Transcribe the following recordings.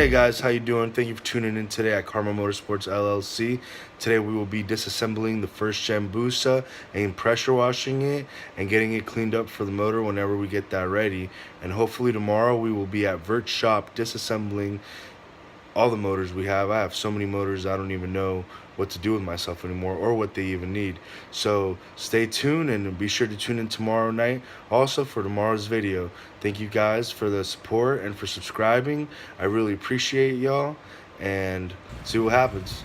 Hey guys, how you doing? Thank you for tuning in today at Karma Motorsports LLC. Today we will be disassembling the first gen busa and pressure washing it and getting it cleaned up for the motor whenever we get that ready. And hopefully tomorrow we will be at Vert's shop disassembling all the motors we have. I have so many motors I don't even know what to do with myself anymore or what they even need. So stay tuned and be sure to tune in tomorrow night also for tomorrow's video. Thank you guys for the support and for subscribing. I really appreciate y'all, and see what happens.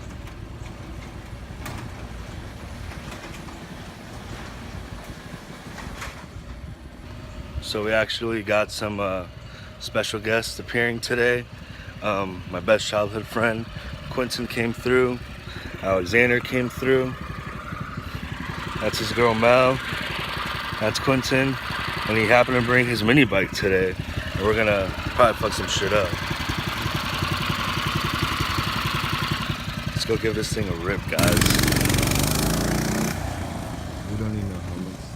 So we actually got some special guests appearing today. My best childhood friend Quentin came through. Alexander came through. That's his girl Mel. That's Quentin, and he happened to bring his mini bike today, and we're gonna probably fuck some shit up. Let's go give this thing a rip, guys. We don't need no helmets.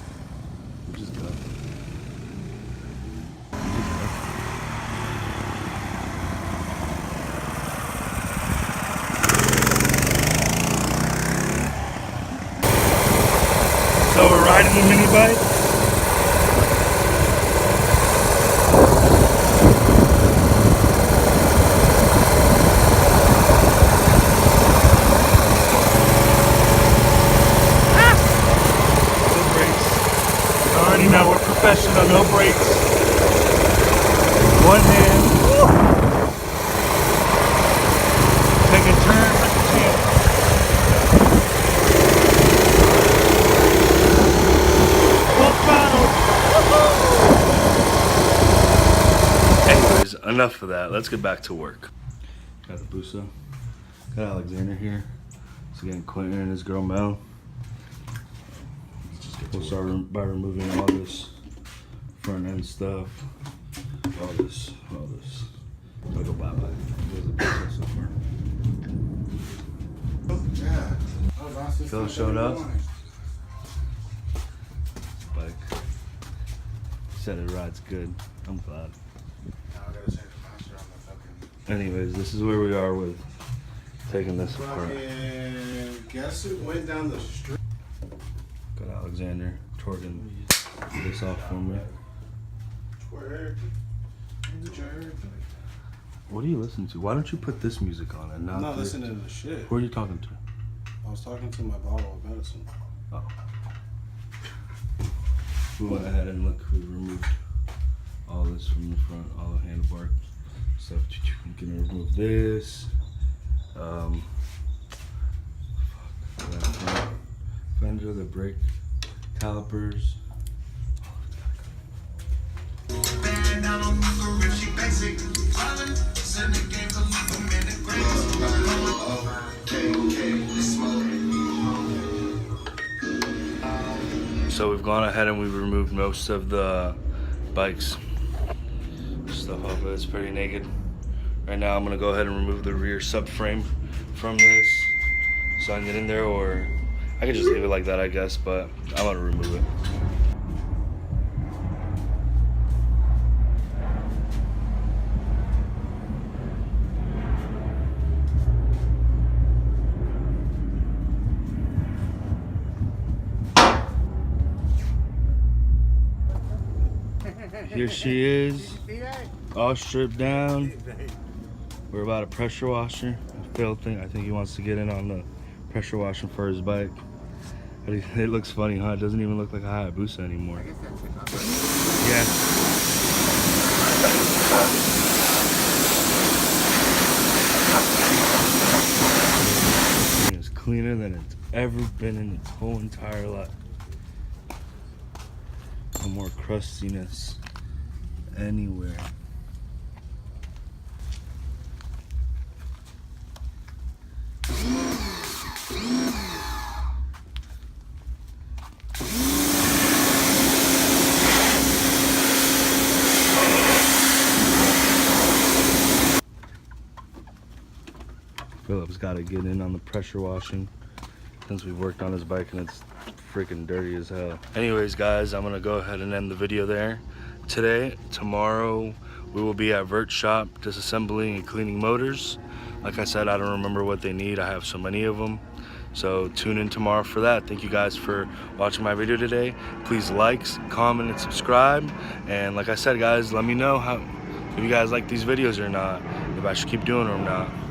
We just go. So we're riding the mini bike. No brakes. You already know we're professional, no brakes. One hand. Take a turn like a champ. Anyways, enough of that. Let's get back to work. Got the busa. Got Alexander here. So again, Quentin and his girl Mel. We'll start by removing all this front end stuff. All this. I'll go bye-bye. There's the busa so far. Yeah. Phil showed up. Bike. Said it rides good. I'm glad. Anyways, this is where we are with taking this apart. Guess who went down the street? Got Alexander torquing this off for me. What do you listen to? Why don't you put this music on and not? I'm not listening to shit. Who are you talking to? I was talking to my bottle of medicine. Oh. We went ahead and look, we removed all this from the front, all the handlebar stuff. I'm gonna remove this. Fender, the brake calipers. So we've gone ahead and we've removed most of the bike's stuff off of it. It's pretty naked. Right now I'm gonna go ahead and remove the rear subframe from this so I can get in there, or I could just leave it like that, I guess, but I'm gonna remove it. Here she is, all stripped down. We're about to pressure wash her. Phil I think he wants to get in on the pressure washing for his bike. It looks funny, huh? It doesn't even look like a Hayabusa anymore. Yeah. It's cleaner than it's ever been in its whole entire life. No more crustiness anywhere. Philip's got to get in on the pressure washing since we've worked on his bike and it's freaking dirty as hell. Anyways guys, I'm gonna go ahead and end the video there today. Tomorrow we will be at Vert Shop disassembling and cleaning motors. Like I said, I don't remember what they need. I have so many of them. So tune in tomorrow for that. Thank you guys for watching my video today. Please like, comment, and subscribe. And like I said, guys, let me know if you guys like these videos or not, if I should keep doing them or not.